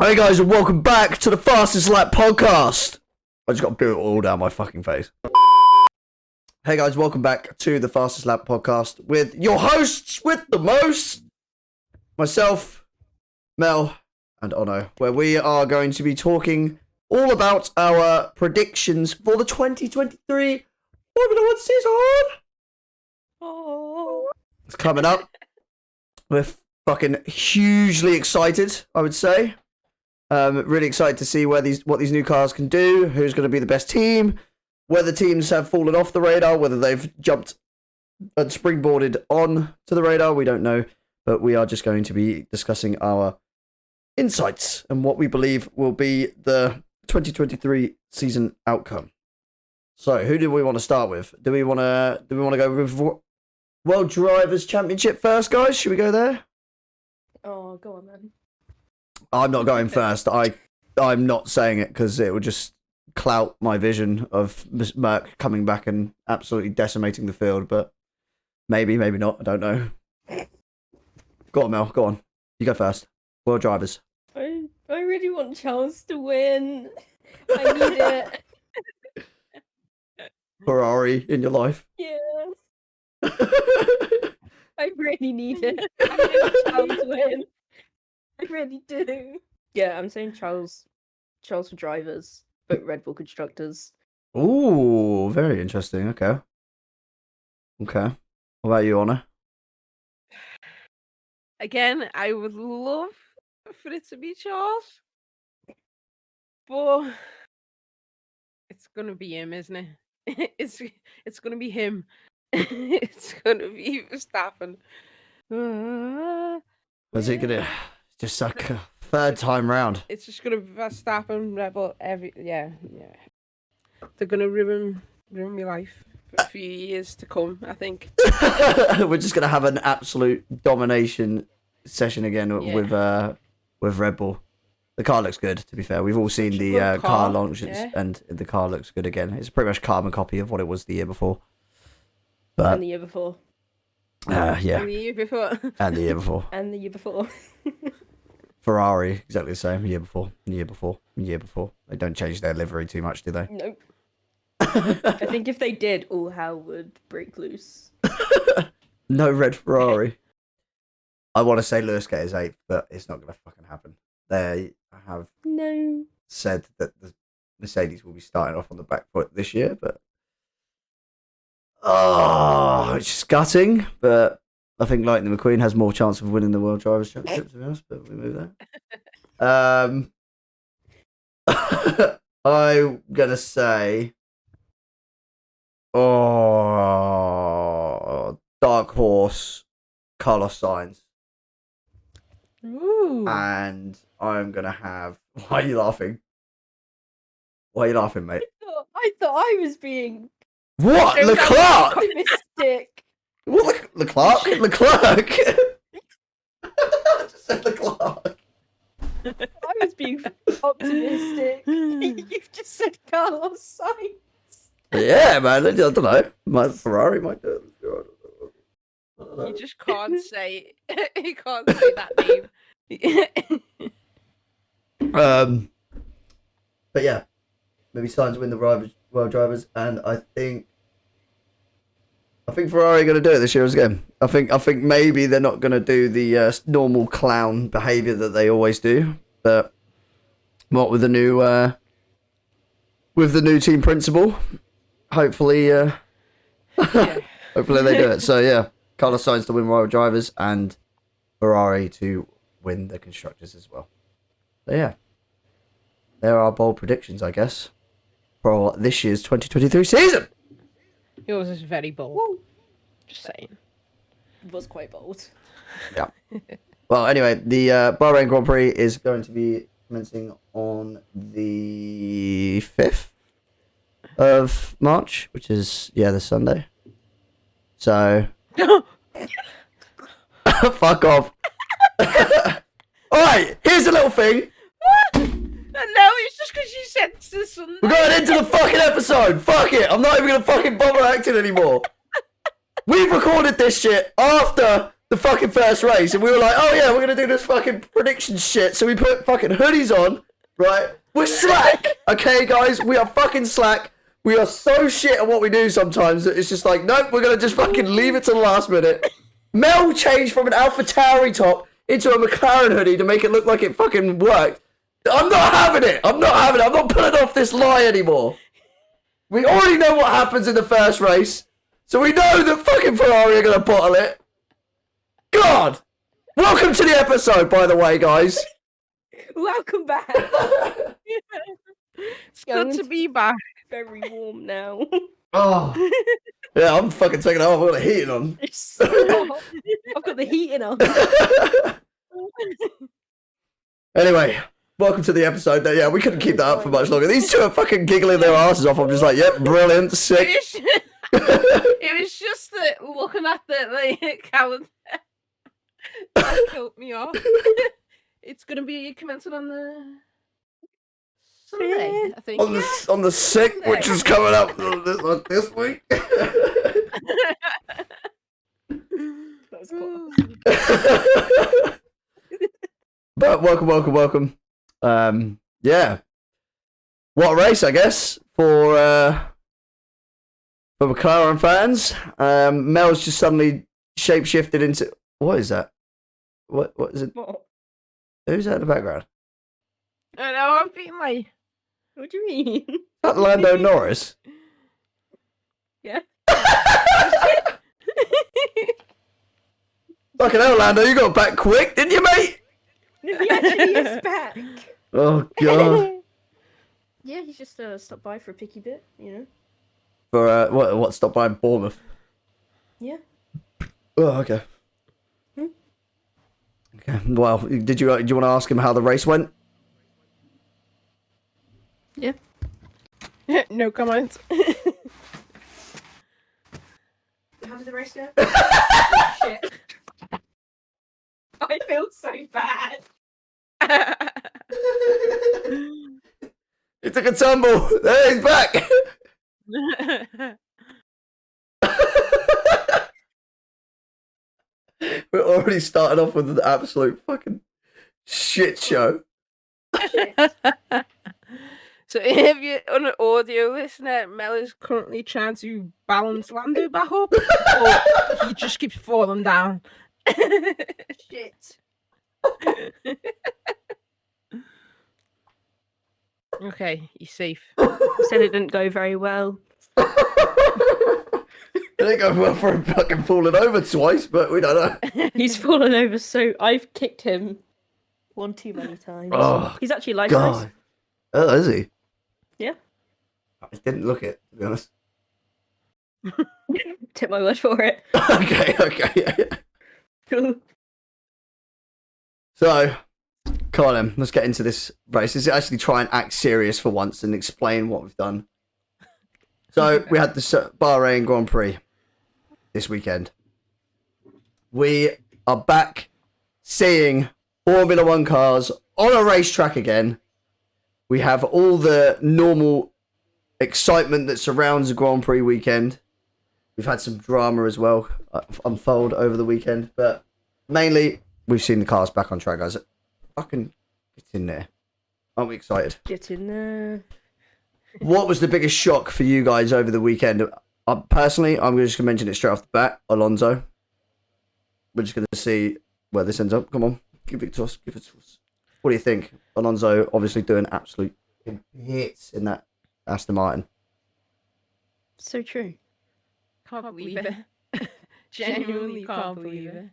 Hey guys, and welcome back to the Fastest Lap podcast. I just got to do it all down my fucking face. Hey guys, welcome back to the Fastest Lap podcast with your hosts with the most, myself, Mel, and Ono, where we are going to be talking all about our predictions for the 2023 Formula One season. Oh, It's coming up. We're fucking hugely excited, I would say. Really excited to see what these new cars can do, who's going to be the best team, whether teams have fallen off the radar, whether they've jumped and springboarded on to the radar, we don't know. But we are just going to be discussing our insights and what we believe will be the 2023 season outcome. So, who do we want to start with? Do we want to go with World Drivers' Championship first, guys? Should we go there? oh, go on then. I'm not going first. I'm not saying it because it would just clout my vision of Merck coming back and absolutely decimating the field. But maybe not. I don't know. Go on, Mel. Go on. You go first. World Drivers. I really want Charles to win. I need it. Ferrari in your life. Yes. I really need it. I need Charles to win. I really do. Yeah, I'm saying Charles for drivers, but Red Bull constructors. Ooh, very interesting. Okay. What about you, Honor? Again, I would love for it to be Charles, but it's gonna be him, isn't it? It's gonna be him. It's gonna be Verstappen. Was it gonna just like a third time round? It's just gonna be Verstappen, Red Bull, yeah. They're gonna ruin my life for a few years to come, I think. We're just gonna have an absolute domination session again with Red Bull. The car looks good, to be fair. We've all seen the car launches, yeah. And the car looks good again. It's pretty much carbon copy of what it was the year before. But And the year before. yeah, And the year before. and the year before. And the year before. Ferrari, exactly the same. Year before. They don't change their livery too much, do they? Nope. I think if they did, all hell would break loose. No red Ferrari. I want to say Lewis gets 8th, but it's not going to fucking happen. They have No. said that the Mercedes will be starting off on the back foot this year, but it's just gutting. But I think Lightning McQueen has more chance of winning the World Drivers' Championship, to be honest. But we move there. I'm gonna say, dark horse, Carlos Sainz. Ooh. And I'm gonna have. Why are you laughing? Mate? I thought I was being What? Leclerc? optimistic. What? Leclerc? I just said Leclerc. I was being optimistic. You've just said Carlos Sainz. Yeah, man. I don't know. My Ferrari might do it. I don't know. You just can't say you can't say that name. But yeah, maybe Sainz win the World Drivers, and I think Ferrari are going to do it this year again. I think maybe they're not going to do the normal clown behaviour that they always do, but what with the new team principal, hopefully, hopefully they do it. So yeah, Carlos Sainz to win World Drivers and Ferrari to win the constructors as well. So yeah, there are bold predictions, I guess, for this year's 2023 season. Yours is very bold. Woo. Just saying. It was quite bold. Yeah. Well, anyway, the Bahrain Grand Prix is going to be commencing on the 5th of March, which is, this Sunday. So, fuck off. Alright, here's a little thing. No, it's just because you said this Sunday. We're going into the fucking episode. Fuck it. I'm not even going to fucking bother acting anymore. We've recorded this shit after the fucking first race, and we were like, oh yeah, we're gonna do this fucking prediction shit. So we put fucking hoodies on, right? We're slack, okay, guys. We are fucking slack. We are so shit at what we do sometimes that it's just like, nope, we're gonna just fucking leave it to the last minute. Mel changed from an Alpha Tauri top into a McLaren hoodie to make it look like it fucking worked. I'm not having it. I'm not pulling off this lie anymore. We already know what happens in the first race, so we know that fucking Ferrari are gonna bottle it. God! Welcome to the episode, by the way, guys. Welcome back. It's good to be back. Very warm now. Oh. Yeah, I'm fucking taking it off. I've got the heating on. It's so hot. I've got the heating on. Anyway, welcome to the episode. Yeah, we couldn't keep that up for much longer. These two are fucking giggling their asses off. I'm just like, yep, brilliant, sick. It was just looking at the calendar that killed me off. It's gonna be commencing on the Sunday, I think. On the 6th, which is coming up this week. That was cool. But welcome. Yeah. What a race, I guess, for McLaren fans. Mel's just suddenly shapeshifted into, what is that? What is it? What? Who's that in the background? I know, I'm being like, What do you mean? Is that Lando Norris? Yeah. Fucking hell, Lando, you got back quick, didn't you, mate? He actually is back. Oh, God. Yeah, he's just stopped by for a picky bit, you know. For, what stopped by Bournemouth? Yeah. Oh, okay. Okay, well, do you want to ask him how the race went? Yeah. no comment. How did the race go? Shit. I feel so bad. He took a tumble. There, he's back. We're already starting off with an absolute fucking shit show. So if you're an audio listener, Mel is currently trying to balance Lando back up, or he just keeps falling down. Shit. Okay, he's safe. Said it didn't go very well. It didn't go well for him fucking falling over twice, but we don't know. He's fallen over, so I've kicked him one too many times. Oh, He's actually life God. Oh, is he? Yeah. I didn't look it, to be honest. Take my word for it. Okay. Yeah. So, Colin, let's get into this race. Let's actually try and act serious for once and explain what we've done. So, we had the Bahrain Grand Prix this weekend. We are back seeing Formula One cars on a racetrack again. We have all the normal excitement that surrounds a Grand Prix weekend. We've had some drama as well unfold over the weekend, but mainly we've seen the cars back on track, guys. Fucking get in there. Aren't we excited? Get in there. What was the biggest shock for you guys over the weekend? Personally, I'm just going to mention it straight off the bat. Alonso. We're just going to see where this ends up. Come on. Give it to us. What do you think? Alonso obviously doing absolute hits in that Aston Martin. So true. Can't believe it. Genuinely can't believe it.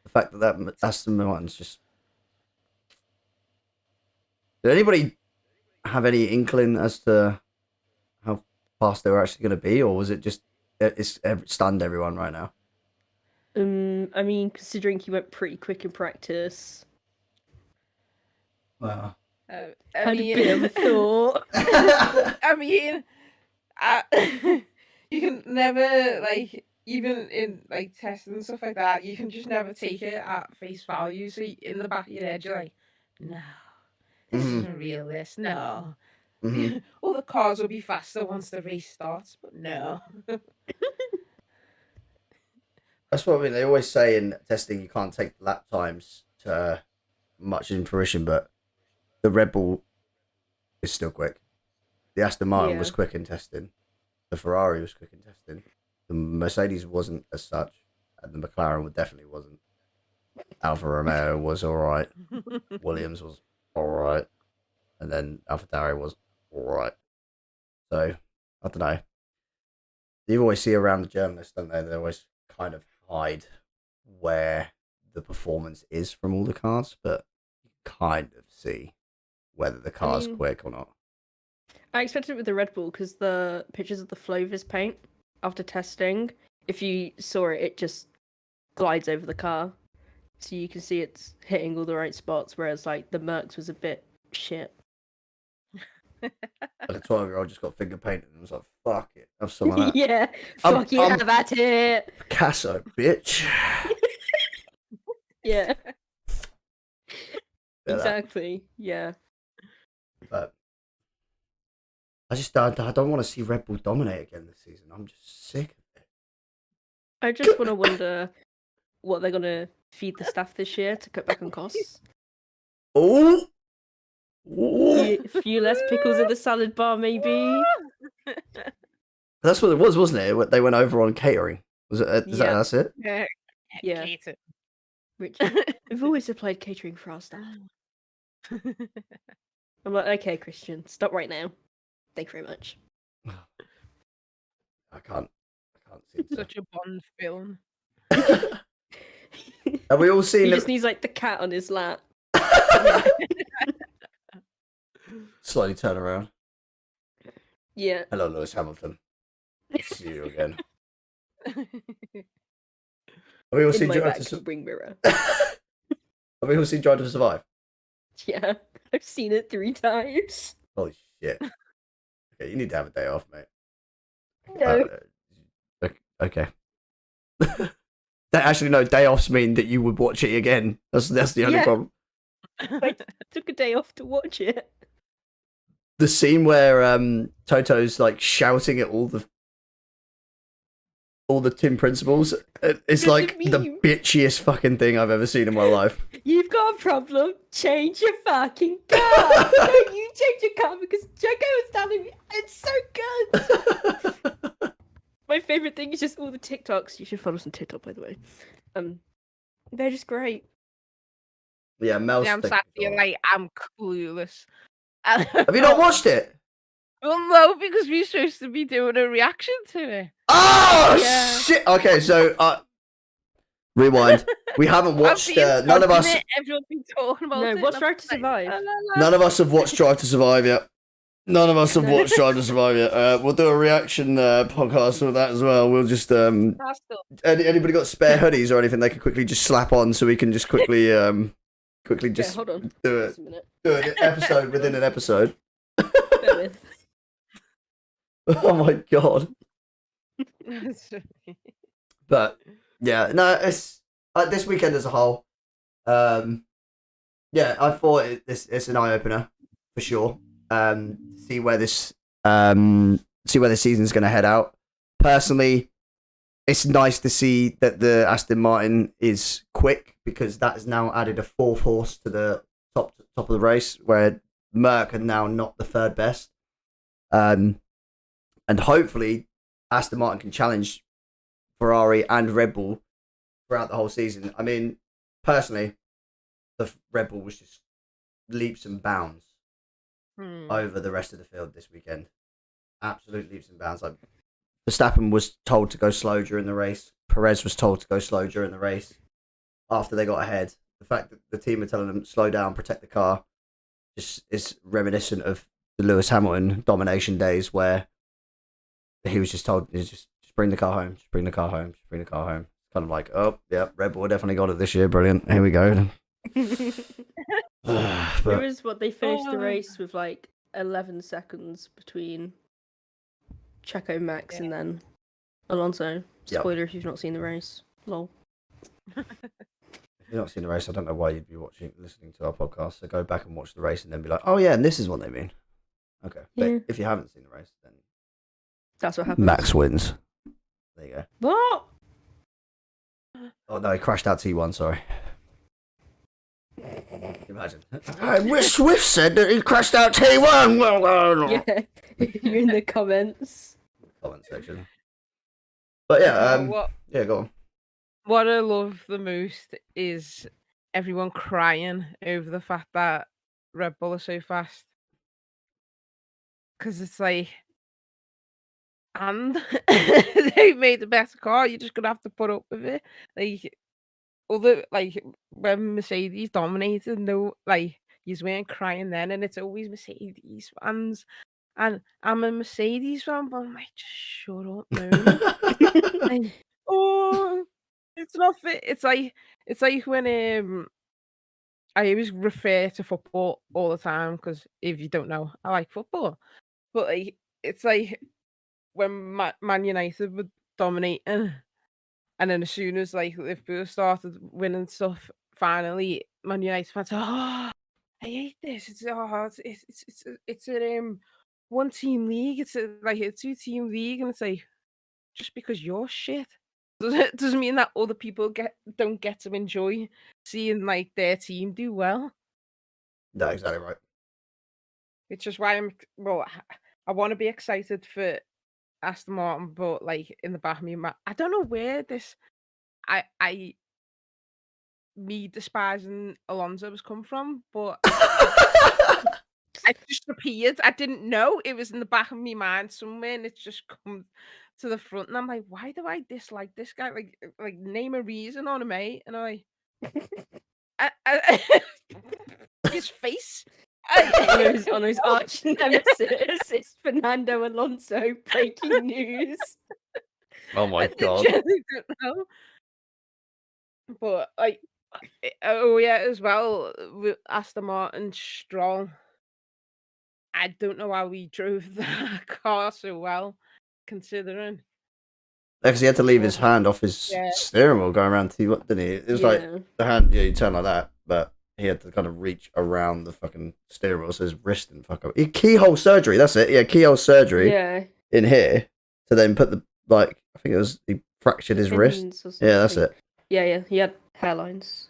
The fact that Aston Martin's just... Did anybody have any inkling as to how fast they were actually going to be, or was it just it's stunned everyone right now? I mean, considering he went pretty quick in practice, Wow. had a bit of a thought. I mean, you can never, like, even in like tests and stuff like that, you can just never take it at face value. So in the back of your head, you're like, no, this isn't real. This, no. All the cars will be faster once the race starts, but no. That's what I mean. They always say in testing you can't take lap times to much in fruition, but the Red Bull is still quick. The Aston Martin was quick in testing. The Ferrari was quick in testing. The Mercedes wasn't as such, and the McLaren definitely wasn't. Alfa Romeo was all right. Williams was all right, and then AlphaTauri was all right. So I don't know. You always see around the journalists, don't they? They always kind of hide where the performance is from all the cars, but you kind of see whether the car's quick or not. I expected it with the Red Bull because the pictures of the Flovis paint after testing, if you saw it, it just glides over the car. So you can see it's hitting all the right spots, whereas like the Mercs was a bit shit. Like a 12-year-old just got finger painted and was like, fuck it. Have some of that. Yeah, fuck you, have at it. Picasso, bitch. Yeah. Yeah, Exactly. Yeah. But I just don't want to see Red Bull dominate again this season. I'm just sick of it. I just want to wonder what they're going to feed the staff this year to cut back on costs. Oh! A few less pickles in the salad bar, maybe. That's what it was, wasn't it? They went over on catering. Was it? That's it? Yeah. Which we've always supplied catering for our staff. I'm like, okay, Christian, stop right now. Thank you very much. I can't see it. Such a Bond film. Have we all seen He it? just needs like the cat on his lap. Slightly turn around. Yeah. Hello, Lewis Hamilton. See you again. Have we all seen Drive to ring mirror. Have we all seen Drive to Survive? Yeah, I've seen it 3 times. Holy shit. Okay, you need to have a day off, mate. No. Okay. Actually, no, day offs mean that you would watch it again. That's the only problem. I took a day off to watch it. The scene where Toto's like shouting at all the team principals, it's like the bitchiest fucking thing I've ever seen in my life. You've got a problem, change your fucking car. No, you change your car because Joko was telling me it's so good. My favourite thing is just all the TikToks. You should follow us on TikTok, by the way. They're just great. Yeah, Mel's I'm sat here like, I'm clueless. Have you not watched it? Well, no, because we're supposed to be doing a reaction to it. Oh, shit! Okay, so, rewind. We haven't watched, none of us... Everyone's been talking about it. No, watch Drive to Survive. None of us have watched Drive to Survive yet. None of us have watched Drive to Survive yet. We'll do a reaction podcast with that as well. We'll just... Anybody got spare hoodies or anything they can quickly just slap on so we can just quickly just hold on. do it. Do an episode within an episode. Oh my god. But yeah, no, it's this weekend as a whole. Yeah, I thought it's an eye opener for sure. See where this season's going to head out. Personally, it's nice to see that the Aston Martin is quick because that has now added a 4th horse to the top of the race, where Merc are now not the 3rd best. And hopefully Aston Martin can challenge Ferrari and Red Bull throughout the whole season. I mean, personally, the Red Bull was just leaps and bounds over the rest of the field this weekend. Absolute leaps and bounds. Like Verstappen was told to go slow during the race. Perez was told to go slow during the race after they got ahead. The fact that the team are telling them slow down, protect the car, just is reminiscent of the Lewis Hamilton domination days where he was just told, just bring the car home, just bring the car home, just bring the car home. Kind of like, oh, yeah, Red Bull definitely got it this year. Brilliant. Here we go. It was what they finished the race with like 11 seconds between Checo, Max, and then Alonso. Spoiler if you've not seen the race. Lol. If you've not seen the race, I don't know why you'd be listening to our podcast. So go back and watch the race and then be like, oh yeah, and this is what they mean. Okay. But if you haven't seen the race, then that's what happens. Max wins. There you go. What? Oh no, he crashed out T1. Sorry. Imagine. Swift said that he crashed out T1. Yeah, you're in the comments. Comment section. But yeah, what go on. what I love the most is everyone crying over the fact that Red Bull are so fast. Because it's like, and they made the better car. You're just gonna have to put up with it. Like when Mercedes dominated, no, like you weren't crying then, and it's always Mercedes fans. And I'm a Mercedes fan, but I'm like, just shut up, no. Like, oh, it's not fit. It's like when I always refer to football all the time because if you don't know, I like football. But like, it's like when Man United were dominating, and then as soon as like Liverpool started winning stuff, finally Man United fans, oh, I hate this. It's a one team league. It's like a 2-team league, and it's like just because you're shit doesn't mean that other people don't get to enjoy seeing like their team do well. No, exactly right. It's just why I want to be excited for Aston Martin, but like in the back of me, I don't know where this I me despising Alonso has come from, but it just appeared. I didn't know it was in the back of my mind somewhere, and it's just come to the front, and I'm like, why do I dislike this guy? Like name a reason on him, mate. And I his face. On his arch nemesis, it's Fernando Alonso. Breaking news. Oh my I god. genuinely don't know. But like, oh yeah, as well with Aston Martin Stroll. I don't know how he drove that car so well, considering. Because he had to leave his Well, hand off his yeah. steering wheel going around T1, didn't he? It was like Yeah. the hand, yeah, you turn like that, but he had to kind of reach around the fucking steering wheel so his wrist didn't fuck up. Keyhole surgery, that's it. Yeah, keyhole surgery Yeah. in here to then put the, like, I think it was, he fractured his wrist. Tendons or Yeah, that's something. it. Yeah. He had hairlines.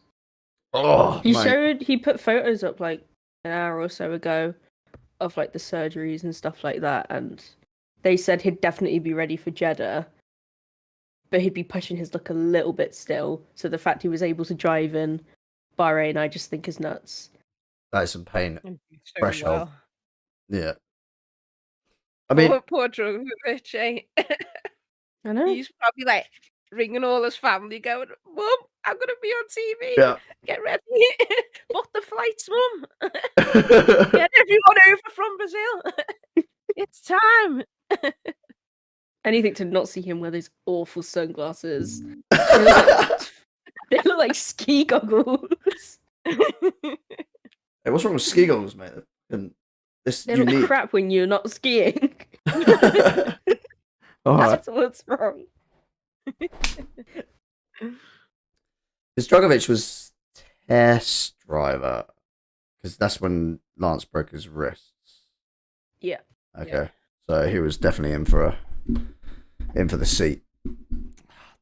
Oh, He put photos up like an hour or so ago of like the surgeries and stuff like that, and they said he'd definitely be ready for Jeddah, but he'd be pushing his luck a little bit still. So the fact he was able to drive in Bahrain, I just think is nuts. that is some pain. And do so Threshold. well. Yeah. I mean, Poor Drogovic, eh? I know. He's probably like ringing all his family, going, "Mum, I'm gonna be on TV. yeah. Get ready, book the flights, Mum. Get everyone over from Brazil. It's time." Anything to not see him wear those awful sunglasses. They look like ski goggles. Hey, what's wrong with ski goggles, mate? And this They unique. look crap when you're not skiing. All right. That's what's wrong. Because Drogovic was test driver, because that's when Lance broke his wrists. Yeah. Okay, Yeah. so he was definitely in for the seat.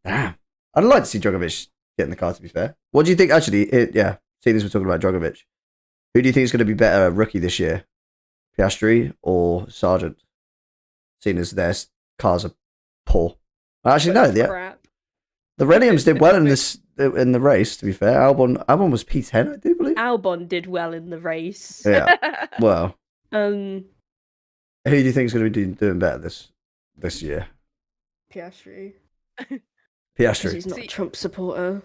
Damn, I'd like to see Drogovic get in the car. To be fair, what do you think? Actually, seeing as we're talking about Drogovic, who do you think is going to be better rookie this year, Piastri or Sargent? Seeing as their cars are poor. Actually, no, Crap. the Renaults did well in the race. To be fair, Albon was P10, I do believe. Albon did well in the race. Yeah. Well, Um, who do you think is going to be doing better this year? Piastri. Because Piastri. he's not a Trump supporter.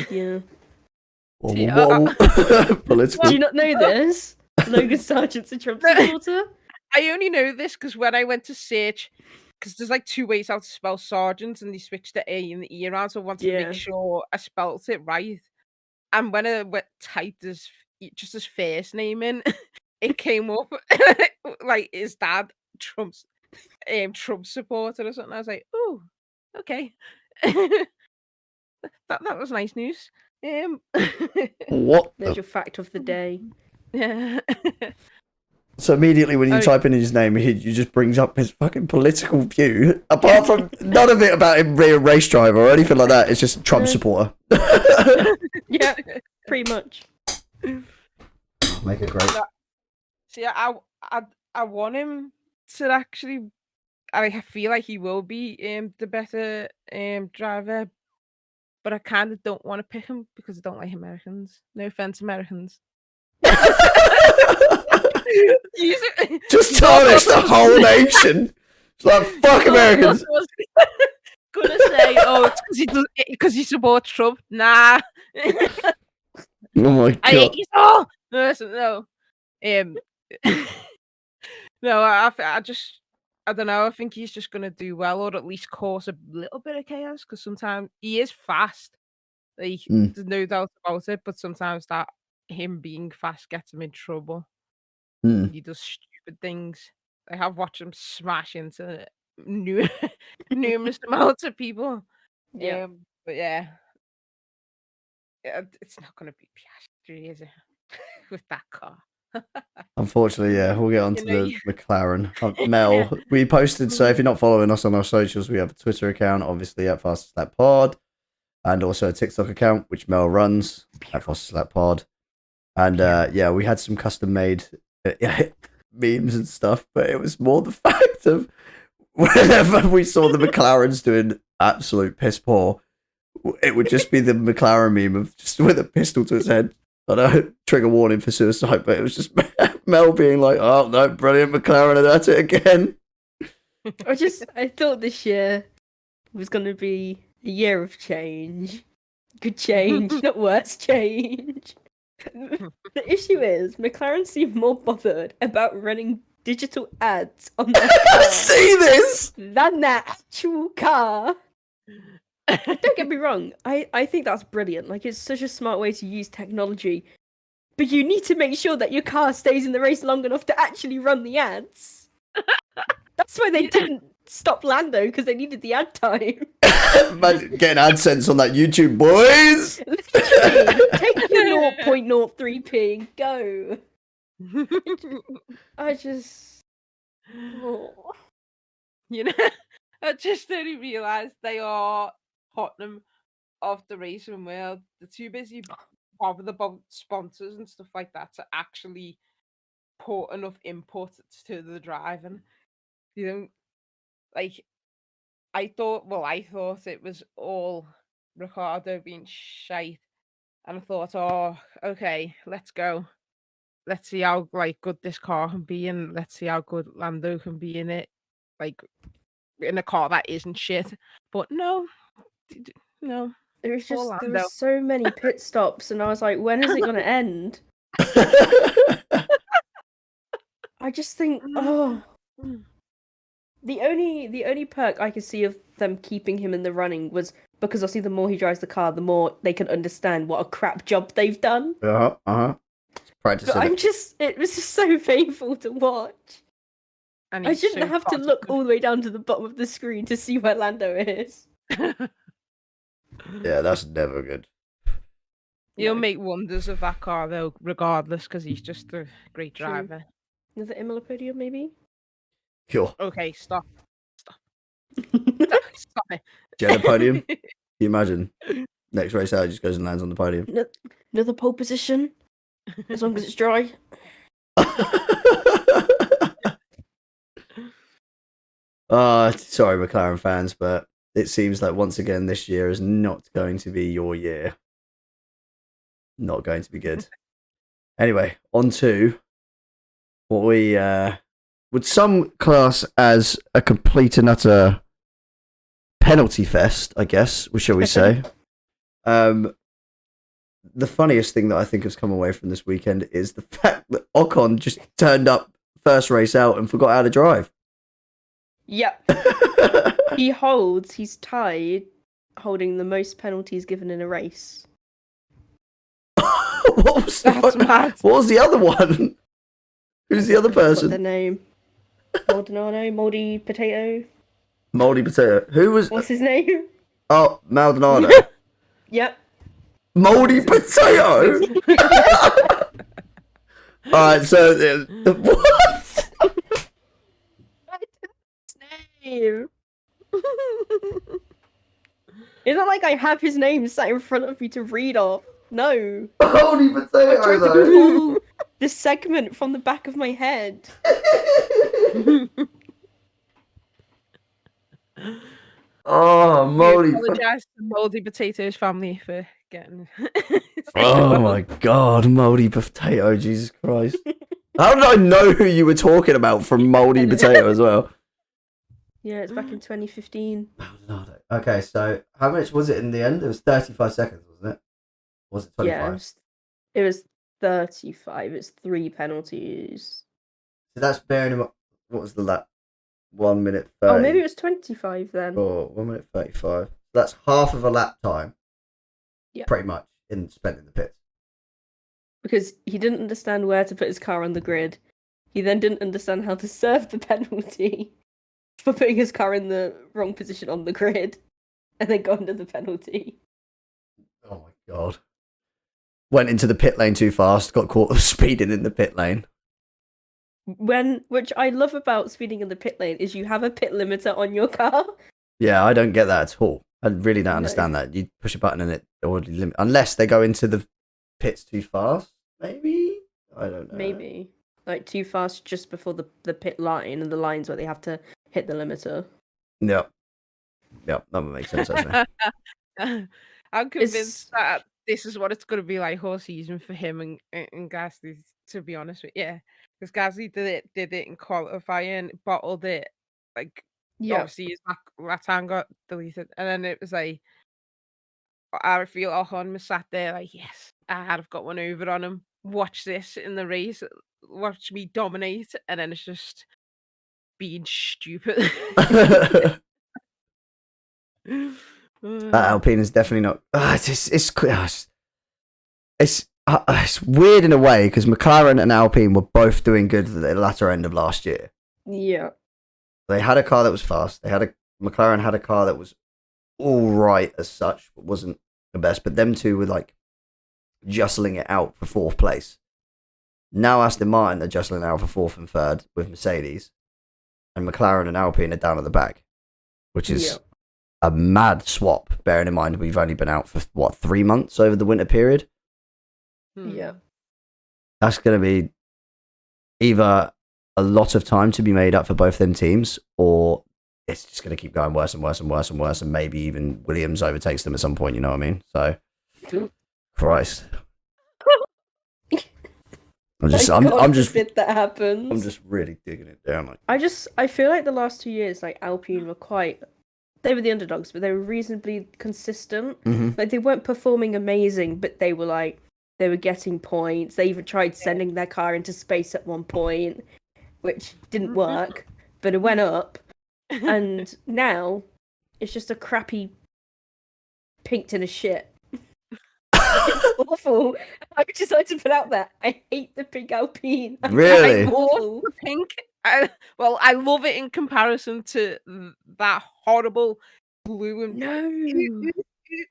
Yeah. Whoa. Political. Do you not know this? Logan Sargent's a Trump supporter. I only know this because when I went to search, because there's like 2 ways how to spell sergeant, and they switched the A and the E around, so I wanted to Yeah. make sure I spelt it right. And when I typed just his first name in, it came up like his dad, Trump supporter or something. I was like, oh, okay. that was nice news. What? There's your fact of the day. Yeah. So immediately when you Oh, type in his name, he just brings up his fucking political view. Apart from none of it about him being a race driver or anything like that. It's just Trump supporter. Yeah, pretty much. Make it great. See, I want him to actually. I feel like he will be the better driver, but I kind of don't want to pick him because I don't like Americans. No offense, Americans. Just tarnish the whole nation. It's like, fuck Americans. I was gonna say, oh, it's because he supports Trump. Nah. Oh my I hate god. you all. No, listen, no. No, I don't know. I think he's just gonna do well, or at least cause a little bit of chaos. Because sometimes he is fast. Like, Mm. there's no doubt about it. But sometimes that him being fast gets him in trouble. Mm. He does stupid things. I have watched him smash into numerous amounts of people. Yeah. But yeah, it's not gonna be Piastri, is it? With that car. Unfortunately, yeah, we'll get on You to know, the McLaren. Mel, we posted, so if you're not following us on our socials, we have a Twitter account, obviously at Fastest Lap Pod, and also a TikTok account, which Mel runs at Fastest Lap Pod. And yeah, we had some custom made memes and stuff, but it was more the fact of whenever we saw the McLarens doing absolute piss poor, it would just be the McLaren meme of just with a pistol to his head. I know, trigger warning for suicide, but it was just Mel being like, oh no, brilliant, McLaren are at it again. I thought this year was going to be a year of change. Good change, not worse change. The issue is, McLaren seem more bothered about running digital ads on their car See this? than their actual car. Don't get me wrong, I think that's brilliant. Like, it's such a smart way to use technology. But you need to make sure that your car stays in the race long enough to actually run the ads. That's why they didn't stop Lando, because they needed the ad time. Man, getting AdSense on that YouTube, boys. Literally, take your 0.03p and go. I just... Oh. you know, I just only realised they are Tottenham of the racing world. They're too busy bothered about sponsors and stuff like that to actually put enough input to the driving. You know, like I thought it was all Ricardo being shite, and I thought, oh, okay, let's go. Let's see how good this car can be, and let's see how good Lando can be in it, like in a car that isn't shit. But no, no. There was Orlando. so many pit stops, and I was like, when is it going to end? I just think, oh, the only perk I could see of them keeping him in the running was because obviously the more he drives the car, the more they can understand what a crap job they've done. Practice But it. it was just so painful to watch. And I he's shouldn't so have to look all the way down to the bottom of the screen to see where Lando is. Yeah, that's never good. He'll No. make wonders of that car though, regardless, because he's just a great True. driver. Another Imola podium, maybe? Cool. Okay, stop it. Jenna podium. Can you imagine? Next race out, he just goes and lands on the podium. Another pole position, as long as it's dry. Sorry, McLaren fans, but it seems like once again this year is not going to be your year. Not going to be good. Anyway, on to what we would some class as a complete and utter penalty fest, I guess, shall we say. The funniest thing that I think has come away from this weekend is the fact that Ocon just turned up first race out and forgot how to drive. Yep. He's tied, holding the most penalties given in a race. What was That's mad. What was the other one? Who's the other What's person? their name? Maldonado, Moldy Potato. Moldy Potato. Who was? What's his name? Oh, Maldonado. Yep. Moldy Potato. Alright, so what? His name. It's not like I have his name sat in front of me to read off. No. Holy I potato tried to though. pull this segment from the back of my head. Oh, We moly. apologise to Moldy Potatoes family for getting. Oh my god, moldy potato, Jesus Christ. How did I know who you were talking about from moldy potato as well? Yeah, it's back in 2015. Okay, so how much was it in the end? It was 35 seconds, wasn't it? Or was it 25? Yeah, it was 35. It's 3 penalties. So that's bearing in mind, what was the lap? 1 minute 30. Oh, maybe it was 25 then. Or 1 minute 35. That's half of a lap time. Yeah. Pretty much spent in the pits. Because he didn't understand where to put his car on the grid. He then didn't understand how to serve the penalty for putting his car in the wrong position on the grid, and then got under the penalty. Oh my god. Went into the pit lane too fast, got caught speeding in the pit lane. Which I love about speeding in the pit lane is you have a pit limiter on your car. Yeah, I don't get that at all. I really don't No. understand that. You push a button and it already limit, unless they go into the pits too fast. Maybe, I don't know. Maybe like too fast just before the pit line, and the line's where they have to hit the limiter. Yep, that would make sense actually. I'm convinced that this is what it's going to be like whole season for him and Gasly. To be honest with you, because Gasly did it in qualifying, bottled it. Like obviously his last time got deleted, and then it was like I feel Ocon was sat there like, yes, I've got one over on him. Watch this in the race. Watch me dominate, and then it's just being stupid. That Alpine is definitely not. It's weird in a way because McLaren and Alpine were both doing good at the latter end of last year. Yeah. They had a car that was fast. McLaren had a car that was all right as such, but wasn't the best. But them two were like jostling it out for 4th place. Now Aston Martin are jostling it out for 4th and 3rd with Mercedes, and McLaren and Alpine are down at the back, which is a mad swap. Bearing in mind we've only been out for 3 months over the winter period. Yeah. That's going to be either a lot of time to be made up for both them teams, or it's just going to keep going worse and worse and worse and worse, and maybe even Williams overtakes them at some point. You know what I mean? So, Christ, I'm just bit that happens. I'm just really digging it down. Like, I feel like the last 2 years, like Alpine were they were the underdogs, but they were reasonably consistent. Mhm. Like they weren't performing amazing, but they were getting points. They even tried sending their car into space at one point, which didn't work, but it went up. And now it's just a crappy pink tin of shit. It's awful. I just like to put out there, I hate the pink Alpine. Really? It's awful. The pink. I love it in comparison to that horrible blue and No.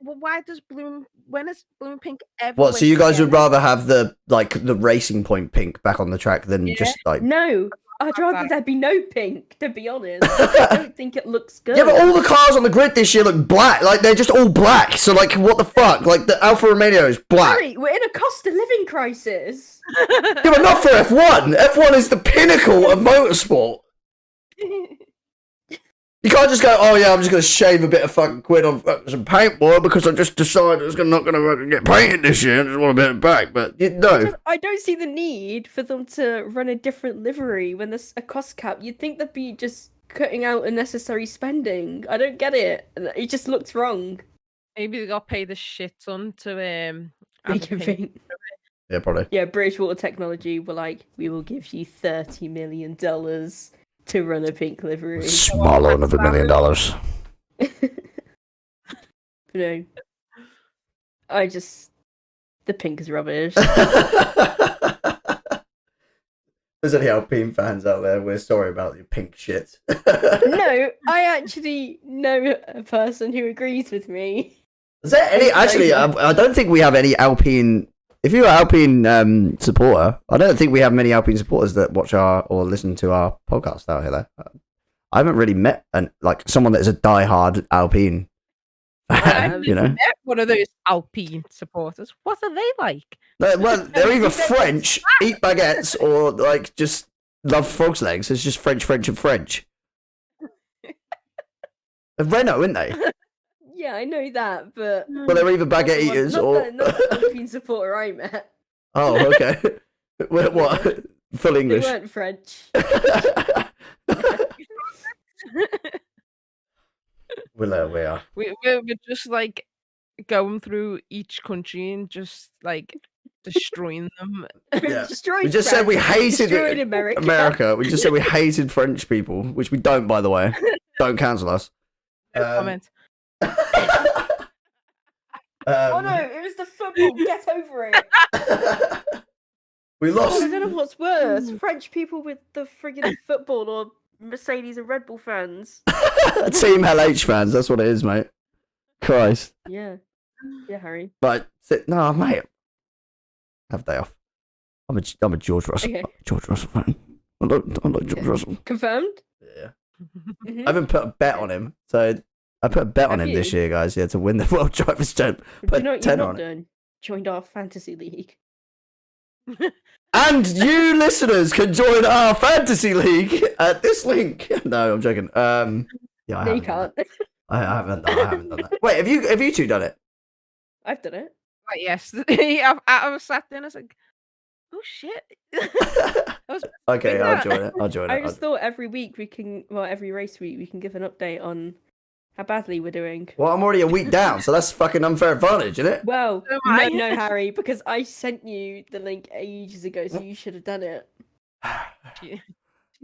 Well, why does blue? When is blue and pink ever? what? So you linked guys would together? rather have the Racing Point pink back on the track than just like? No. I'd rather there be no pink, to be honest. I don't think it looks good. Yeah, but all the cars on the grid this year look black. Like they're just all black. So like, what the fuck? Like the Alfa Romeo is black. Harry, we're in a cost of living crisis. Yeah, but not for F1. F1 is the pinnacle of motorsport. You can't just go, oh yeah, I'm just going to shave a bit of fucking quid on some paintball because I just decided it's not going to get painted this year. I just want a bit back. But no. I don't see the need for them to run a different livery when there's a cost cap. You'd think they'd be just cutting out unnecessary spending. I don't get it. It just looks wrong. Maybe they got paid a shit ton to Make it pink. Yeah, probably. Yeah, British Water Technology were like, we will give you $30 million to run a pink livery. Small loan of $1 million. No. The pink is rubbish. There's any Alpine fans out there. We're sorry about your pink shit. No, I actually know a person who agrees with me. Is there any? Actually, I don't think we have any Alpine if you're an Alpine supporter, I don't think we have many Alpine supporters that watch our or listen to our podcast out here. Though I haven't really met someone that is a diehard Alpine fan. You know, Met one of those Alpine supporters. What are they like? well, they're either French, eat baguettes, or like just love frogs' legs. It's just French, and French. Renault, isn't they? Yeah, I know that, but Well, they're either baguette eaters or. not the Alpine supporter I met. Oh, okay. What? Full They English. weren't French. We are. We're just like going through each country and just like destroying them. Yeah. Destroyed We just said we France, hated destroyed America. America. We just said we hated French people, which we don't, by the way. Don't cancel us. No comment. Oh no, it was the football. Get over it. We I lost. don't know what's worse: French people with the friggin' football, or Mercedes and Red Bull fans. Team LH fans. That's what it is, mate. Christ. Yeah, Harry. Right. No, mate. Have day off. I'm a George Russell. Okay. George Russell fan. I like George Russell. Confirmed. Yeah. Mhm. I haven't put a bet on him, so I put a bet on Have him this you? year, guys. Yeah, to win the World Drivers' Championship. Do Put you know what 10 you've on not it. done? Joined our fantasy league. And you listeners can join our fantasy league at this link. No, I'm joking. Yeah, I No, you haven't done can't. that. I haven't done that. Wait, have you two done it? I've done it. Like yesterday, I was sat there and I was like, "Oh shit!" Okay, I'll Yeah. join it. I'll join I it. just thought every week every race week we can give an update on how badly we're doing. Well, I'm already a week down, so that's fucking unfair advantage, isn't it? Well, So am I. no, Harry, because I sent you the link ages ago, so you should have done it.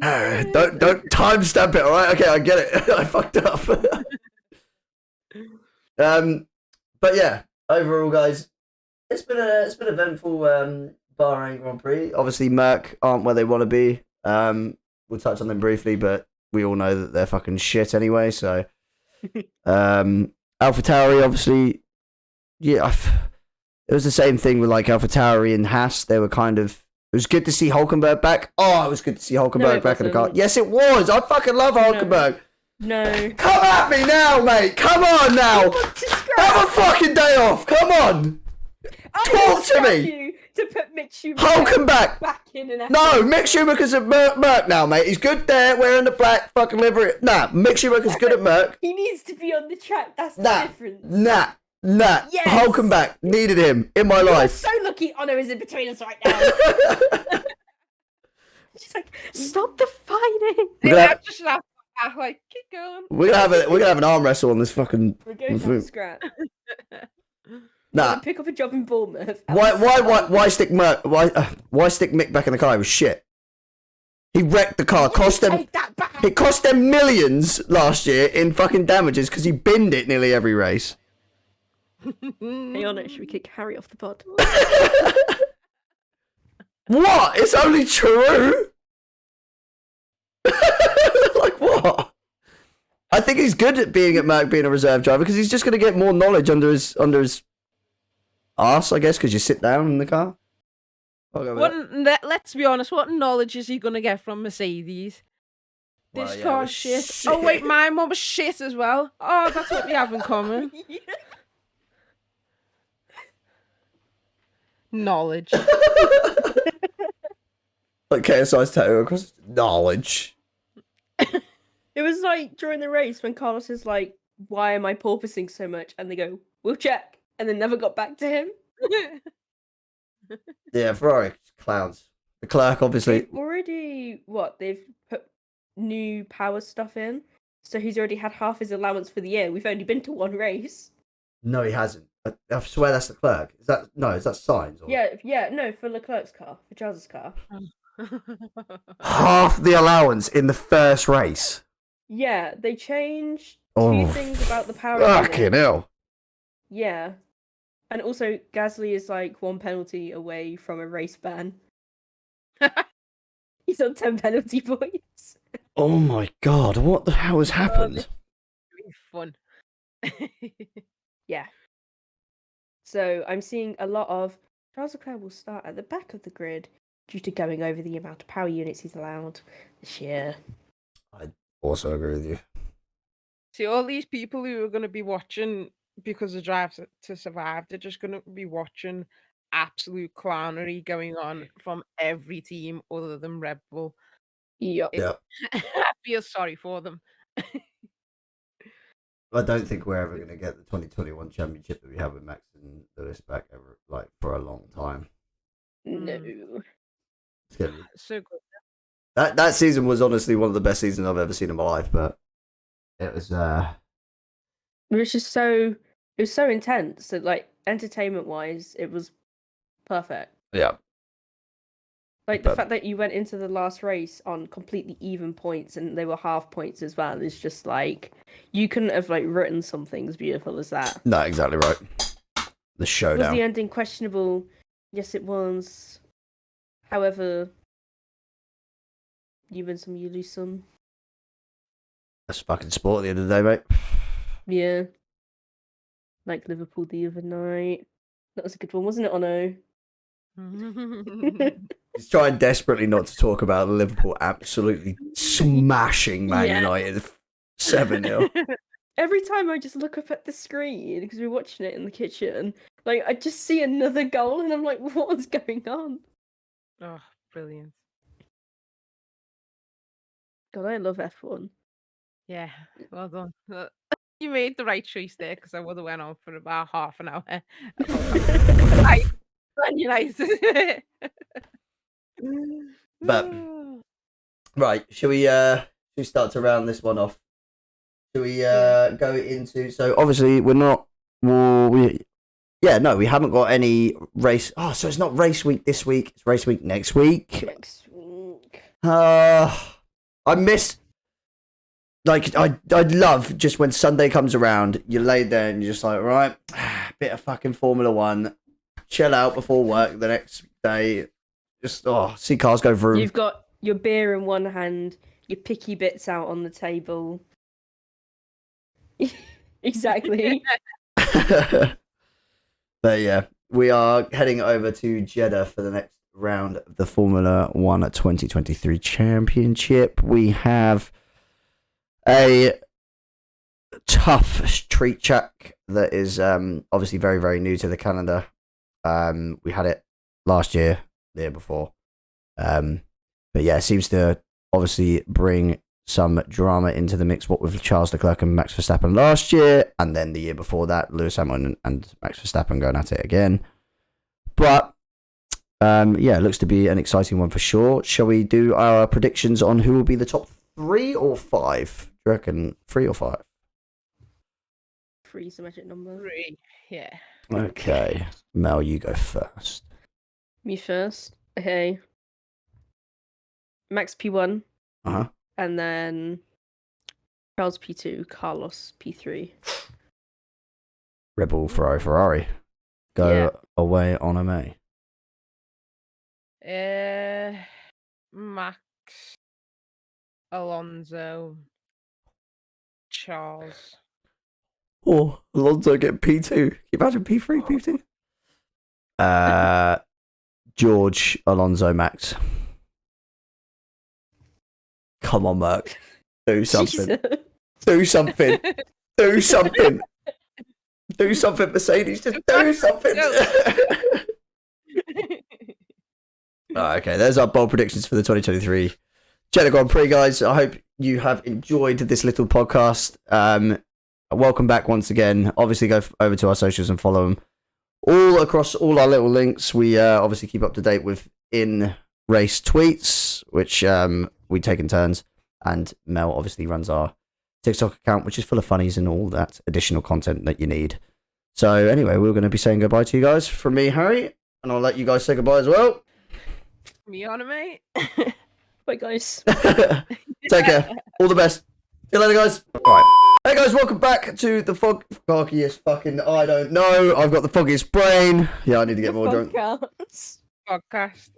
Don't timestamp it, all right? Okay, I get it. I fucked up. But yeah, overall, guys, it's been eventful. Bahrain Grand Prix. Obviously, Merc aren't where they want to be. We'll touch on them briefly, but we all know that they're fucking shit anyway. So, AlphaTauri, obviously, yeah, it was the same thing with like AlphaTauri and Haas. They were kind of. It was good to see Hulkenberg back. Oh, it was good to see Hulkenberg back in the car. wasn't. Yes, it was. I fucking love Hulkenberg. No. Come at me now, mate. Come on now. Have a fucking day off. Come on. Talk to me. You to put Mick Schumacher Hulkenberg. back in an No, Mick Schumacher's at Merc now, mate. He's good there, wearing the black fucking livery. Nah, Mick Schumacher's good at Merc. He needs to be on the track. That's the Nah, difference. nah. Yes. Hulkenberg needed him in my You're life. so lucky Honor is in between us right now. She's like, stop the fighting. We're gonna have- just laugh, like, keep going. We're gonna have an arm wrestle on this fucking. We're going for a scrap. Nah. Pick up a job in Bournemouth. Why stick Merc? Why stick Mick back in the car? He was shit. He wrecked the car. Cost them. Take that back. It cost them millions last year in fucking damages because he binned it nearly every race. Hey, Honor, should we kick Harry off the pod? What? It's only true. Like what? I think he's good at being at Merc, being a reserve driver, because he's just going to get more knowledge under his arse, I guess, because you sit down in the car. I'll go with that. Let's be honest. What knowledge is he gonna get from Mercedes? Well, This yeah, it car's was shit. shit. Oh wait, my mum was shit as well. Oh, that's what we have in common. Knowledge. Like KSI's tattoo across knowledge. It was like during the race when Carlos is like, why am I porpoising so much? And they go, we'll check. And then never got back to him. Yeah, Ferrari clowns. The clerk, obviously. They've already, they've put new power stuff in. So he's already had half his allowance for the year. We've only been to one race. No, he hasn't. I swear that's the clerk. Is that Signs? Or... Yeah, no, for Leclerc's car, for Charles's car. Half the allowance in the first race. Yeah, they changed Oh, two things about the power unit. Fucking hell. Yeah. And also, Gasly is like one penalty away from a race ban. He's on 10 penalty points. Oh my god, what the hell has happened? Fun. Yeah. So I'm seeing a lot of Charles Leclerc will start at the back of the grid due to going over the amount of power units he's allowed this year. I also agree with you. See, all these people who are going to be watching because of Drive to Survive, they're just going to be watching absolute clownery going on from every team other than Red Bull. Yep. Yeah. I feel sorry for them. I don't think we're ever going to get the 2021 championship that we have with Max and Lewis back ever, like, for a long time. No. It's gonna be... So good. That season was honestly one of the best seasons I've ever seen in my life, but it was It was just so intense that, like, entertainment wise, it was perfect. yeah. Like the fact that you went into the last race on completely even points and they were half points as well is just like you couldn't have like written something as beautiful as that. No, exactly right. The showdown. Was the ending questionable? Yes, it was. However, you win some, you lose some. That's fucking sport at the end of the day, mate. Yeah. Like Liverpool the other night. That was a good one, wasn't it, Ono? He's trying desperately not to talk about Liverpool absolutely smashing Man United 7-0. Every time I just look up at the screen, because we're watching it in the kitchen, like, I just see another goal and I'm like, what's going on? Oh, brilliant. God, I love F1. Yeah, well done. You made the right choice there because I would have went on for about half an hour. Man United. But right, should we start to round this one off? Should we go into? So obviously we haven't got any race. Oh, so it's not race week this week. It's race week next week. Next week. I miss. Like I'd love just when Sunday comes around, you lay there and you're just like, right, bit of fucking Formula One, chill out before work the next day. Just see cars go through. You've got your beer in one hand, your picky bits out on the table. Exactly. But yeah, we are heading over to Jeddah for the next round of the Formula One 2023 Championship. We have a tough street track that is obviously very, very new to the calendar. We had it last year, the year before. But yeah, it seems to obviously bring some drama into the mix, what with Charles Leclerc and Max Verstappen last year, and then the year before that, Lewis Hamilton and Max Verstappen going at it again. But yeah, it looks to be an exciting one for sure. Shall we do our predictions on who will be the top 3 or 5? Do you reckon 3 or 5? 3's the magic number. 3, yeah. Okay, Mel, you go first. Me first. Okay. Max P1. Uh-huh. And then Charles P2, Carlos P3. Red Bull, Ferrari. Go away on a May. Max, Alonso, Charles. Oh, Alonso get P2. Can you imagine P3, P2? George, Alonso, Max. Come on, Merc. Do something. Jesus. Do something. Do something. Do something, Mercedes. Just do something. Okay, there's our bold predictions for the 2023 Jeddah Grand Prix, guys. I hope you have enjoyed this little podcast. Welcome back once again. Obviously, go over to our socials and follow them all across all our little links. We obviously keep up to date with in-race tweets, which we take in turns. And Mel obviously runs our TikTok account, which is full of funnies and all that additional content that you need. So anyway, we're going to be saying goodbye to you guys from me, Harry, and I'll let you guys say goodbye as well. Me on it, mate. Bye, guys. Take care. All the best. See you later, guys. All right. Hey, guys, welcome back to the foggiest fucking, I don't know. I've got the foggiest brain. Yeah, I need to get more drunk. Podcast. Podcast.